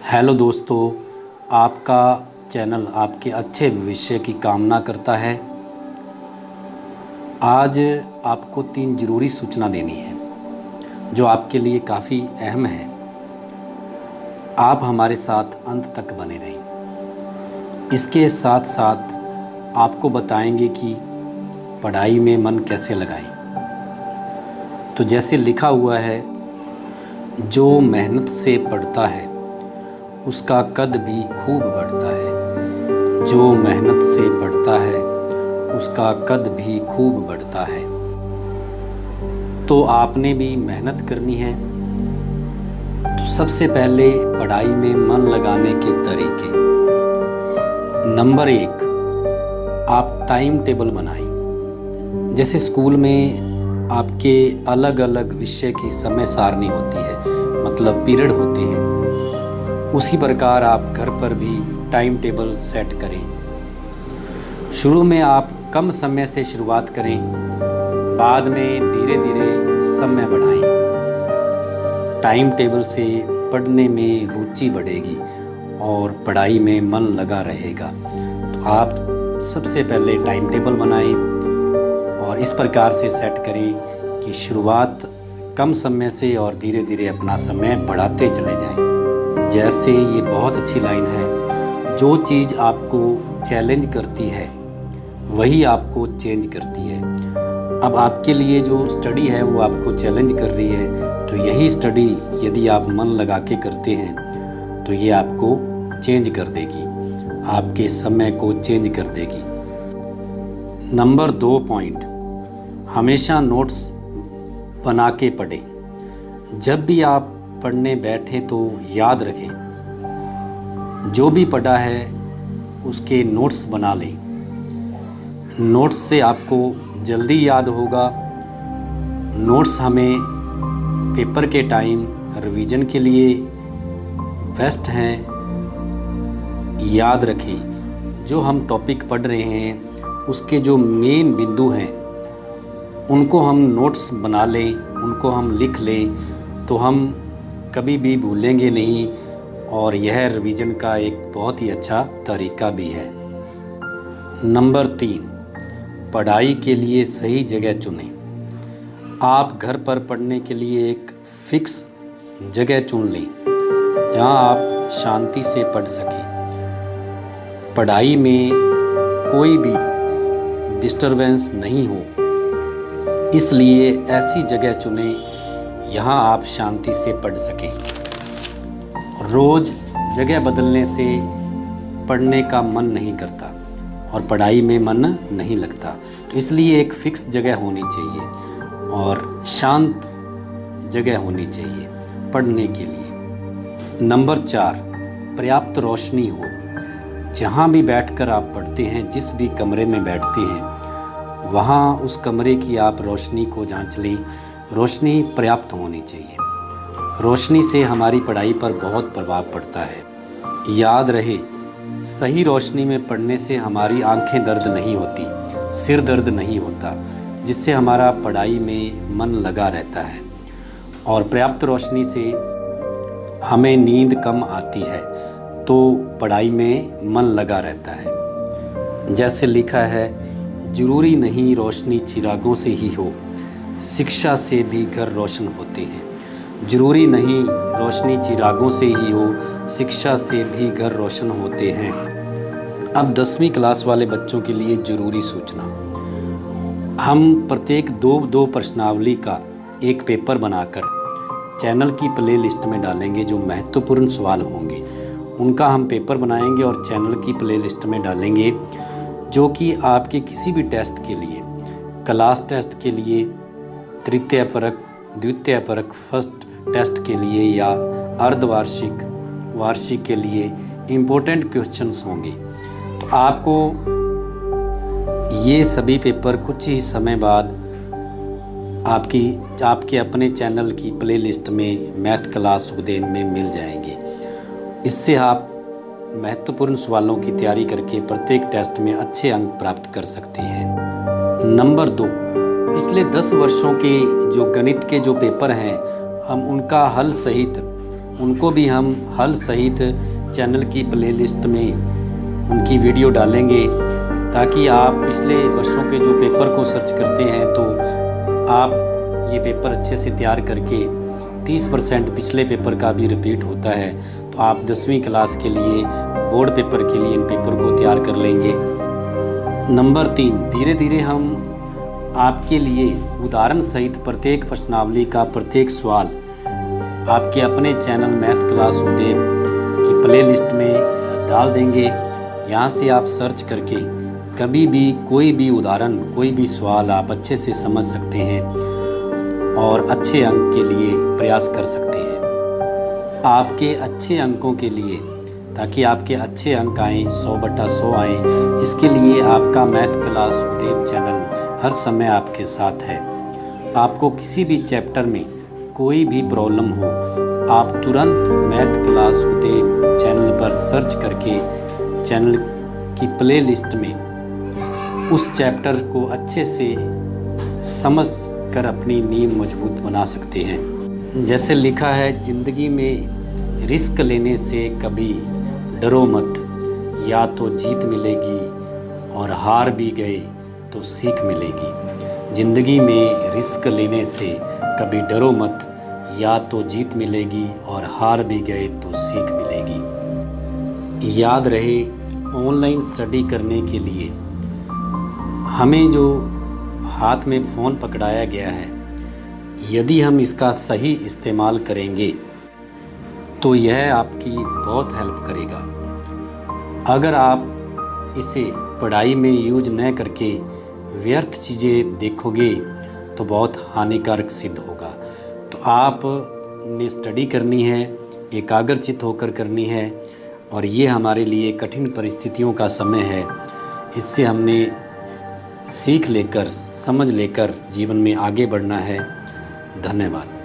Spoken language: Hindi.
हेलो दोस्तों, आपका चैनल आपके अच्छे भविष्य की कामना करता है। आज आपको 3 ज़रूरी सूचना देनी है जो आपके लिए काफ़ी अहम है। आप हमारे साथ अंत तक बने रहें। इसके साथ साथ आपको बताएंगे कि पढ़ाई में मन कैसे लगाएं। तो जैसे लिखा हुआ है, जो मेहनत से पढ़ता है उसका कद भी खूब बढ़ता है। जो मेहनत से पढ़ता है उसका कद भी खूब बढ़ता है। तो आपने भी मेहनत करनी है। तो सबसे पहले पढ़ाई में मन लगाने के तरीके। नंबर 1, आप टाइम टेबल बनाएं। जैसे स्कूल में आपके अलग अलग विषय की समय सारणी होती है, मतलब पीरियड होते हैं। उसी प्रकार आप घर पर भी टाइम टेबल सेट करें। शुरू में आप कम समय से शुरुआत करें, बाद में धीरे धीरे समय बढ़ाएं। टाइम टेबल से पढ़ने में रुचि बढ़ेगी और पढ़ाई में मन लगा रहेगा। तो आप सबसे पहले टाइम टेबल बनाएं और इस प्रकार से सेट करें कि शुरुआत कम समय से और धीरे धीरे अपना समय बढ़ाते चले जाएं। जैसे ये बहुत अच्छी लाइन है, जो चीज़ आपको चैलेंज करती है वही आपको चेंज करती है। अब आपके लिए जो स्टडी है वो आपको चैलेंज कर रही है, तो यही स्टडी यदि आप मन लगा के करते हैं तो ये आपको चेंज कर देगी, आपके समय को चेंज कर देगी। नंबर 2 पॉइंट, हमेशा नोट्स बना के पढ़ें। जब भी आप पढ़ने बैठे तो याद रखें, जो भी पढ़ा है उसके नोट्स बना लें। नोट्स से आपको जल्दी याद होगा। नोट्स हमें पेपर के टाइम रिवीजन के लिए बेस्ट हैं। याद रखें, जो हम टॉपिक पढ़ रहे हैं उसके जो मेन बिंदु हैं उनको हम नोट्स बना लें, उनको हम लिख लें, तो हम कभी भी भूलेंगे नहीं और यह रिवीजन का एक बहुत ही अच्छा तरीका भी है। नंबर 3, पढ़ाई के लिए सही जगह चुनें। आप घर पर पढ़ने के लिए एक फिक्स जगह चुन लें, यहाँ आप शांति से पढ़ सकें, पढ़ाई में कोई भी डिस्टरबेंस नहीं हो। इसलिए ऐसी जगह चुनें यहाँ आप शांति से पढ़ सकें। रोज़ जगह बदलने से पढ़ने का मन नहीं करता और पढ़ाई में मन नहीं लगता। तो इसलिए एक फिक्स जगह होनी चाहिए और शांत जगह होनी चाहिए पढ़ने के लिए। नंबर 4, पर्याप्त रोशनी हो। जहाँ भी बैठकर आप पढ़ते हैं, जिस भी कमरे में बैठते हैं, वहाँ उस कमरे की आप रोशनी को जांच लें। रोशनी पर्याप्त होनी चाहिए। रोशनी से हमारी पढ़ाई पर बहुत प्रभाव पड़ता है। याद रहे, सही रोशनी में पढ़ने से हमारी आंखें दर्द नहीं होती, सिर दर्द नहीं होता, जिससे हमारा पढ़ाई में मन लगा रहता है। और पर्याप्त रोशनी से हमें नींद कम आती है, तो पढ़ाई में मन लगा रहता है। जैसे लिखा है, ज़रूरी नहीं रोशनी चिरागों से ही हो, शिक्षा से भी घर रोशन होते हैं। ज़रूरी नहीं रोशनी चिरागों से ही हो, शिक्षा से भी घर रोशन होते हैं। अब 10वीं क्लास वाले बच्चों के लिए ज़रूरी सूचना। हम प्रत्येक 2 प्रश्नावली का एक पेपर बनाकर चैनल की प्ले लिस्ट में डालेंगे। जो महत्वपूर्ण सवाल होंगे उनका हम पेपर बनाएंगे और चैनल की प्ले लिस्ट में डालेंगे, जो कि आपके किसी भी टेस्ट के लिए, क्लास टेस्ट के लिए, तृतीय परक, द्वितीय परक, फर्स्ट टेस्ट के लिए या अर्धवार्षिक, वार्षिक के लिए इम्पोर्टेंट क्वेश्चंस होंगे। तो आपको ये सभी पेपर कुछ ही समय बाद आपके अपने चैनल की प्ले लिस्ट में मैथ क्लास सुखदेव में मिल जाएंगे। इससे आप महत्वपूर्ण सवालों की तैयारी करके प्रत्येक टेस्ट में अच्छे अंक प्राप्त कर सकते हैं। नंबर 2, पिछले 10 वर्षों के जो गणित के जो पेपर हैं, हम उनका हल सहित उनको भी हम हल सहित चैनल की प्लेलिस्ट में उनकी वीडियो डालेंगे, ताकि आप पिछले वर्षों के जो पेपर को सर्च करते हैं तो आप ये पेपर अच्छे से तैयार करके 30% पिछले पेपर का भी रिपीट होता है, तो आप 10वीं क्लास के लिए बोर्ड पेपर के लिए इन पेपर को तैयार कर लेंगे। नंबर 3, धीरे धीरे हम आपके लिए उदाहरण सहित प्रत्येक प्रश्नावली का प्रत्येक सवाल आपके अपने चैनल मैथ क्लास उदय की प्लेलिस्ट में डाल देंगे। यहाँ से आप सर्च करके कभी भी कोई भी उदाहरण, कोई भी सवाल आप अच्छे से समझ सकते हैं और अच्छे अंक के लिए प्रयास कर सकते हैं। आपके अच्छे अंकों के लिए, ताकि आपके अच्छे अंक आएँ, 100/100 आएँ, इसके लिए आपका मैथ क्लास उदय चैनल हर समय आपके साथ है। आपको किसी भी चैप्टर में कोई भी प्रॉब्लम हो, आप तुरंत मैथ क्लास उदय चैनल पर सर्च करके चैनल की प्लेलिस्ट में उस चैप्टर को अच्छे से समझ कर अपनी नींव मजबूत बना सकते हैं। जैसे लिखा है, ज़िंदगी में रिस्क लेने से कभी डरो मत, या तो जीत मिलेगी और हार भी गए तो सीख मिलेगी। ज़िंदगी में रिस्क लेने से कभी डरो मत, या तो जीत मिलेगी और हार भी गए तो सीख मिलेगी। याद रहे, ऑनलाइन स्टडी करने के लिए हमें जो हाथ में फ़ोन पकड़ाया गया है, यदि हम इसका सही इस्तेमाल करेंगे तो यह आपकी बहुत हेल्प करेगा। अगर आप इसे पढ़ाई में यूज न करके व्यर्थ चीज़ें देखोगे तो बहुत हानिकारक सिद्ध होगा। तो आप ने स्टडी करनी है, एकाग्रचित होकर करनी है, और ये हमारे लिए कठिन परिस्थितियों का समय है। इससे हमने सीख लेकर, समझ लेकर जीवन में आगे बढ़ना है। धन्यवाद।